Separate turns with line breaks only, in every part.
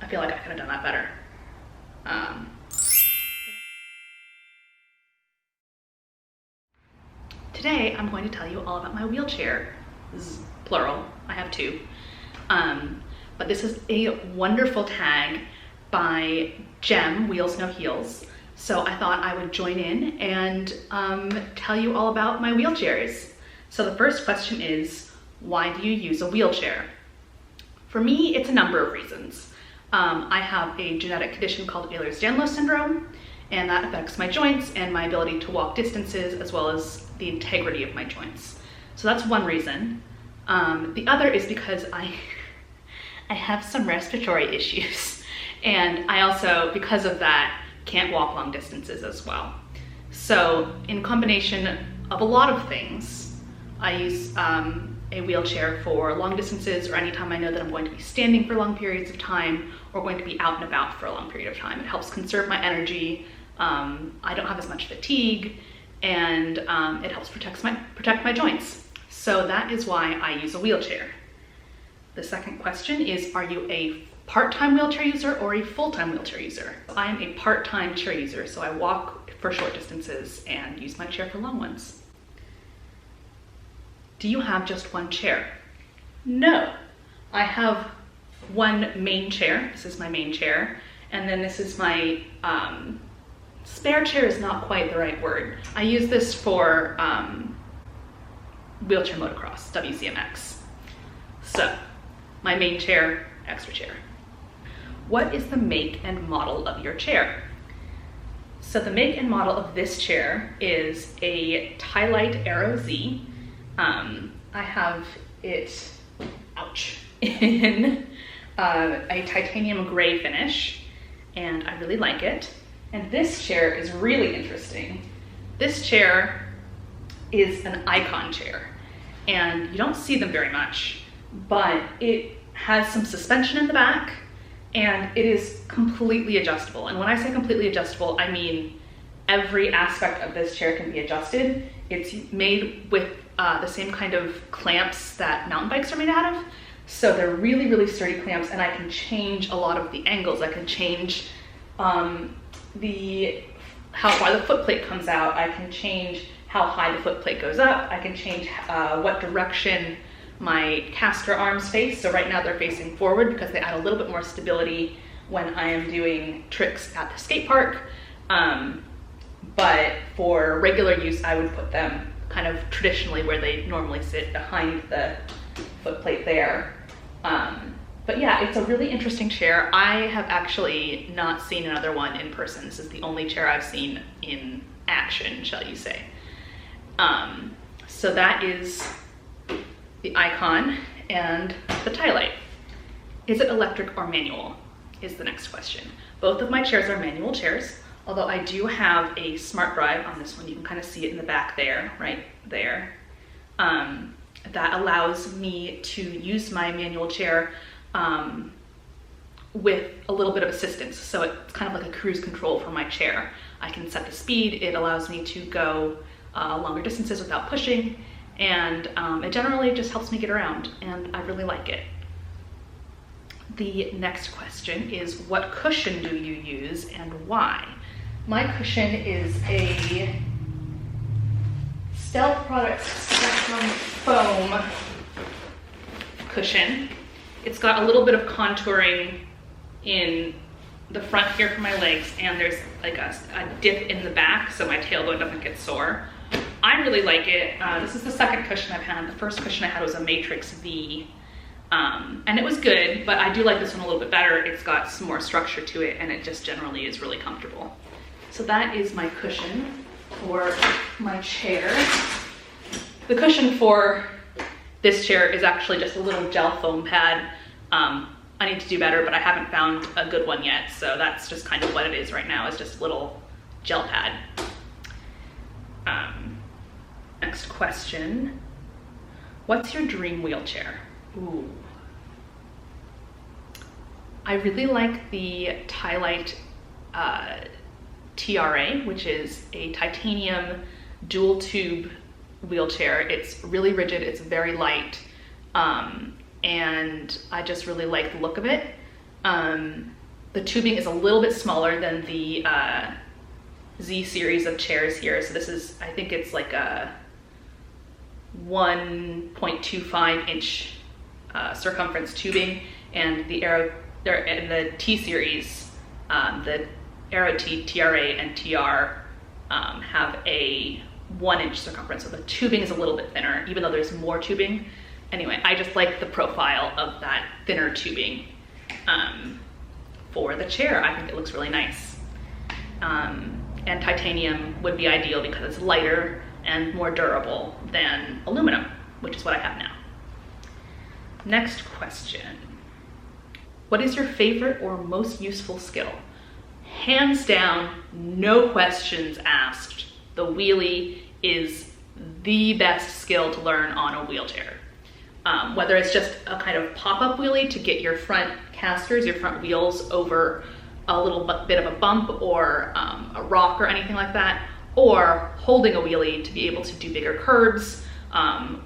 feel like I could have done that better. Today, I'm going to tell you all about my wheelchair, plural, I have two. But this is a wonderful tag by Gem, Wheels No Heels. So I thought I would join in and tell you all about my wheelchairs. So the first question is, why do you use a wheelchair? For me, it's a number of reasons. I have a genetic condition called Ehlers-Danlos syndrome, and that affects my joints and my ability to walk distances, as well as the integrity of my joints. So that's one reason. The other is because I have some respiratory issues, and I also, because of that, can't walk long distances as well. So in combination of a lot of things, I use a wheelchair for long distances, or anytime I know that I'm going to be standing for long periods of time or going to be out and about for a long period of time. It helps conserve my energy. I don't have as much fatigue, and it helps protect my joints. So that is why I use a wheelchair. The second question is, are you a part-time wheelchair user or a full-time wheelchair user? I am a part-time chair user, so I walk for short distances and use my chair for long ones. Do you have just one chair? No, I have one main chair. This is my main chair, and then this is my spare chair is not quite the right word. I use this for wheelchair motocross, WCMX. So, my main chair, extra chair. What is the make and model of your chair? So the make and model of this chair is a Tilite Aero Z. I have it, ouch, in a titanium gray finish, and I really like it. And this chair is really interesting. This chair is an icon chair, and you don't see them very much, but it has some suspension in the back, and it is completely adjustable. And when I say completely adjustable, I mean every aspect of this chair can be adjusted. It's made with the same kind of clamps that mountain bikes are made out of. So they're really, really sturdy clamps, and I can change a lot of the angles. I can change how far the foot plate comes out. I can change how high the foot plate goes up. I can change what direction my caster arms face. So right now they're facing forward because they add a little bit more stability when I am doing tricks at the skate park. But for regular use, I would put them kind of traditionally where they normally sit, behind the foot plate there. But yeah, it's a really interesting chair. I have actually not seen another one in person. This is the only chair I've seen in action, shall you say. So that is the icon and the Tilite. Is it electric or manual is the next question. Both of my chairs are manual chairs, although I do have a smart drive on this one. You can kind of see it in the back there, right there. That allows me to use my manual chair with a little bit of assistance. So it's kind of like a cruise control for my chair. I can set the speed. It allows me to go longer distances without pushing, and it generally just helps me get around, and I really like it. The next question is, what cushion do you use and why? My cushion is a Stealth Products Spectrum foam cushion. It's got a little bit of contouring in the front here for my legs, and there's like a dip in the back so my tailbone doesn't get sore. I really like it. This is the second cushion I've had. The first cushion I had was a Matrix V, and it was good, but I do like this one a little bit better. It's got some more structure to it, and it just generally is really comfortable. So that is my cushion for my chair. The cushion for this chair is actually just a little gel foam pad. I need to do better, but I haven't found a good one yet, so that's just kind of what it is right now, is just a little gel pad. Next question. What's your dream wheelchair? Ooh. I really like the Tilite TRA, which is a titanium dual tube wheelchair. It's really rigid, it's very light, and I just really like the look of it. The tubing is a little bit smaller than the Z series of chairs here. So this is, I think it's like a 1.25 inch circumference tubing, and the T series, the Aero T, TRA, and TR have a 1 inch circumference. So the tubing is a little bit thinner, even though there's more tubing. Anyway, I just like the profile of that thinner tubing for the chair. I think it looks really nice. And titanium would be ideal because it's lighter and more durable than aluminum, which is what I have now. Next question. What is your favorite or most useful skill? Hands down, no questions asked. The wheelie is the best skill to learn on a wheelchair. Whether it's just a kind of pop-up wheelie to get your front casters, your front wheels over a little bit of a bump or a rock or anything like that, or holding a wheelie to be able to do bigger curbs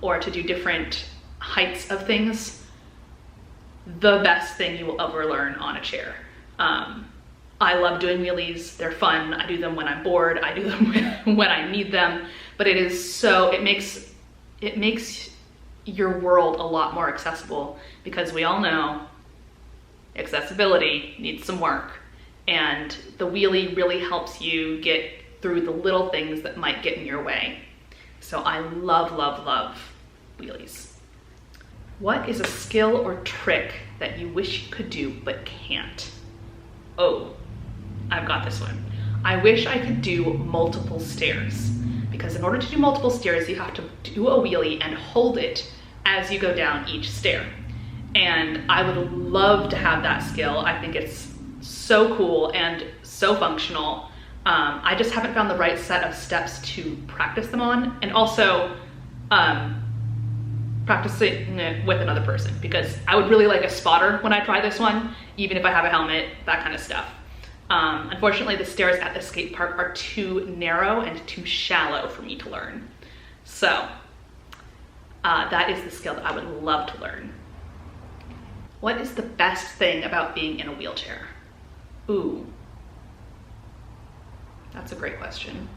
or to do different heights of things, the best thing you will ever learn on a chair. I love doing wheelies. They're fun. I do them when I'm bored. I do them when I need them. But it is so, it makes your world a lot more accessible, because we all know accessibility needs some work. And the wheelie really helps you get through the little things that might get in your way. So I love, love, love wheelies. What is a skill or trick that you wish you could do but can't? Oh, I've got this one. I wish I could do multiple stairs, because in order to do multiple stairs, you have to do a wheelie and hold it as you go down each stair. And I would love to have that skill. I think it's so cool and so functional. I just haven't found the right set of steps to practice them on, and also practicing it with another person, because I would really like a spotter when I try this one, even if I have a helmet, that kind of stuff. Unfortunately, the stairs at the skate park are too narrow and too shallow for me to learn. So that is the skill that I would love to learn. What is the best thing about being in a wheelchair? Ooh, that's a great question.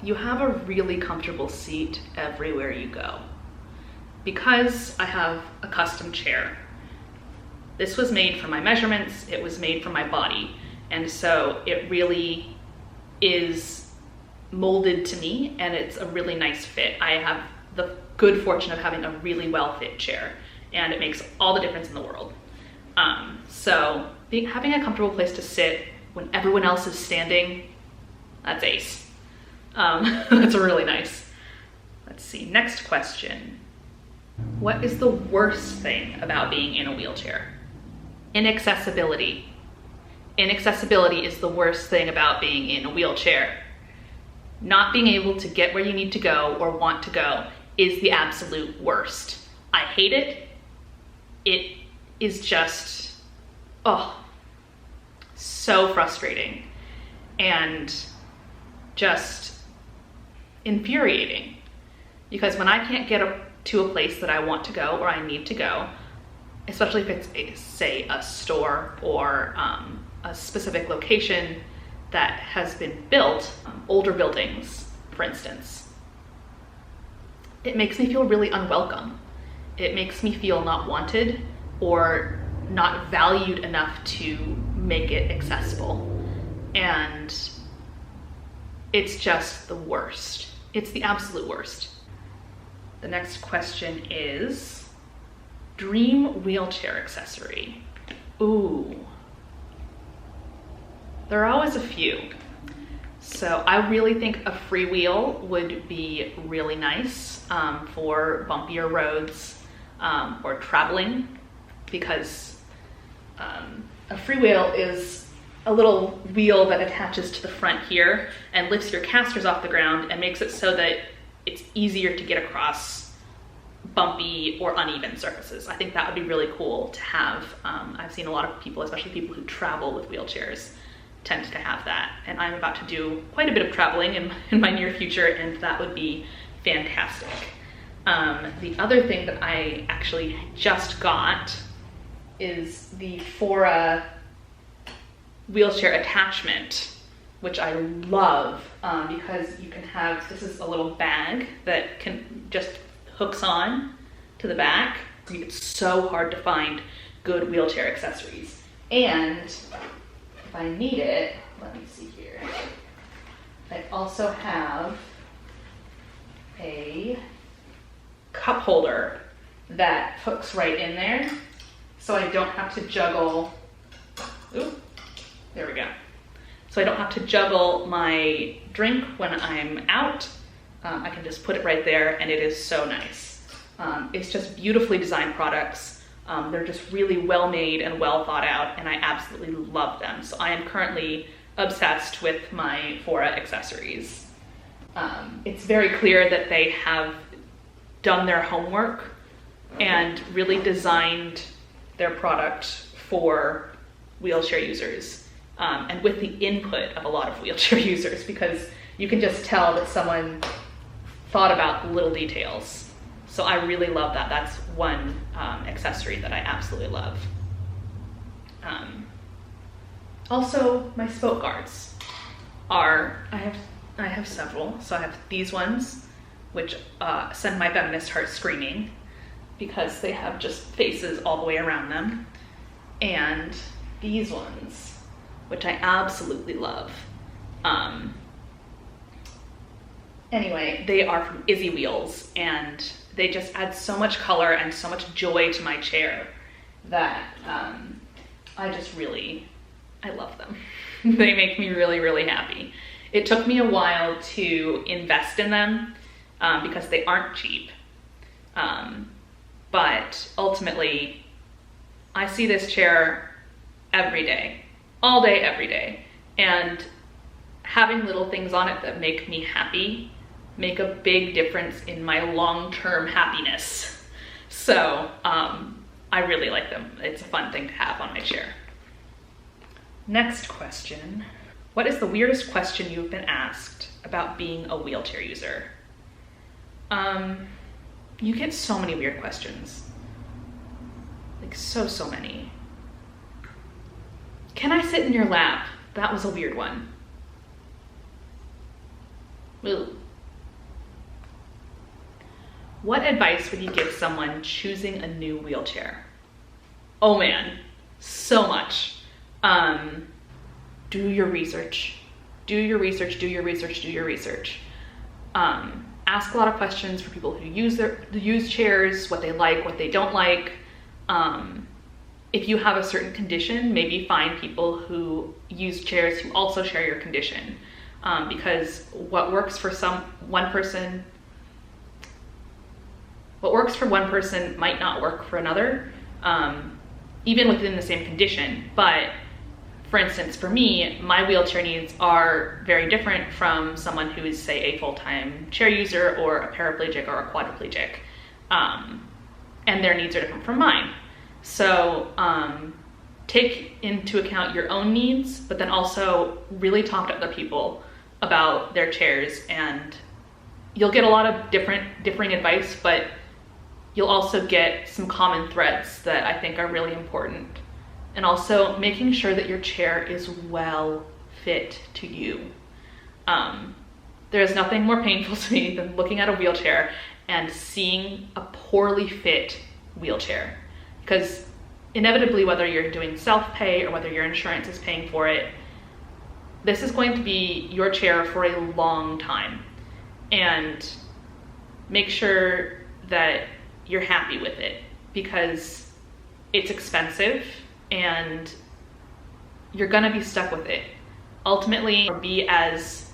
You have a really comfortable seat everywhere you go. Because I have a custom chair, this was made for my measurements, it was made for my body, and so it really is molded to me, and it's a really nice fit. I have the good fortune of having a really well-fit chair, and it makes all the difference in the world. So having a comfortable place to sit when everyone else is standing, that's ace. That's really nice. Let's see, next question. What is the worst thing about being in a wheelchair? Inaccessibility. Inaccessibility is the worst thing about being in a wheelchair. Not being able to get where you need to go or want to go is the absolute worst. I hate it. It is just, oh, so frustrating and just infuriating. Because when I can't get to a place that I want to go or I need to go, especially if it's say a store or a specific location that has been built, older buildings, for instance, it makes me feel really unwelcome. It makes me feel not wanted or not valued enough to make it accessible. And it's just the worst. It's the absolute worst. The next question is, dream wheelchair accessory. Ooh. There are always a few. So I really think a freewheel would be really nice for bumpier roads or traveling, because a freewheel is a little wheel that attaches to the front here and lifts your casters off the ground and makes it so that it's easier to get across bumpy or uneven surfaces. I think that would be really cool to have. I've seen a lot of people, especially people who travel with wheelchairs, tend to have that. And I'm about to do quite a bit of traveling in my near future, and that would be fantastic. The other thing that I actually just got is the Fora wheelchair attachment, which I love because you can have, this is a little bag that can just hooks on to the back. It's so hard to find good wheelchair accessories. And if I need it, let me see here. I also have a cup holder that hooks right in there, so I don't have to juggle. Ooh, there we go. So I don't have to juggle my drink when I'm out. I can just put it right there, and it is so nice. It's just beautifully designed products. They're just really well made and well thought out, and I absolutely love them. So I am currently obsessed with my Fora accessories. It's very clear that they have done their homework and really designed their product for wheelchair users, and with the input of a lot of wheelchair users, because you can just tell that someone thought about the little details. So I really love that. That's one accessory that I absolutely love. Also, my spoke guards are, I have several. So I have these ones, which send my feminist heart screaming because they have just faces all the way around them. And these ones, which I absolutely love. Anyway, they are from Izzy Wheels, and they just add so much color and so much joy to my chair that I love them. They make me really, really happy. It took me a while to invest in them because they aren't cheap. But ultimately, I see this chair every day, all day, every day. And having little things on it that make me happy make a big difference in my long-term happiness. So I really like them. It's a fun thing to have on my chair. Next question. What is the weirdest question you've been asked about being a wheelchair user? You get so many weird questions. Like so many. Can I sit in your lap? That was a weird one. Ugh. What advice would you give someone choosing a new wheelchair? Oh man, so much. Do your research. Do your research, do your research, do your research. Ask a lot of questions for people who use chairs, what they like, what they don't like. If you have a certain condition, maybe find people who use chairs who also share your condition. Because what works for one person might not work for another, even within the same condition. But for instance, for me, my wheelchair needs are very different from someone who is, say, a full-time chair user or a paraplegic or a quadriplegic. And their needs are different from mine. So take into account your own needs, but then also really talk to other people about their chairs, and you'll get a lot of differing advice, but you'll also get some common threads that I think are really important. And also making sure that your chair is well fit to you. There is nothing more painful to me than looking at a wheelchair and seeing a poorly fit wheelchair. Because inevitably, whether you're doing self-pay or whether your insurance is paying for it, this is going to be your chair for a long time. And make sure that you're happy with it, because it's expensive and you're gonna be stuck with it. Ultimately, or be as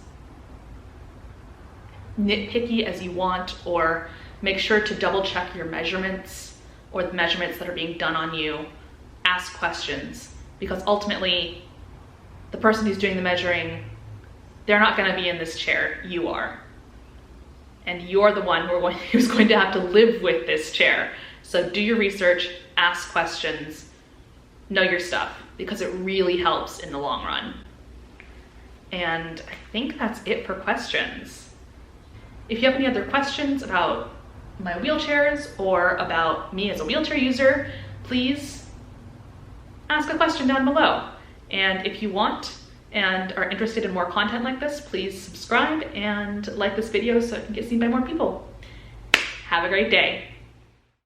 nitpicky as you want, or make sure to double check your measurements or the measurements that are being done on you. Ask questions, because ultimately the person who's doing the measuring, they're not gonna be in this chair, you are. And you're the one who's going to have to live with this chair. So do your research, ask questions, know your stuff, because it really helps in the long run. And I think that's it for questions. If you have any other questions about my wheelchairs or about me as a wheelchair user, please ask a question down below. And if you want and are interested in more content like this, please subscribe and like this video so it can get seen by more people. Have a great day.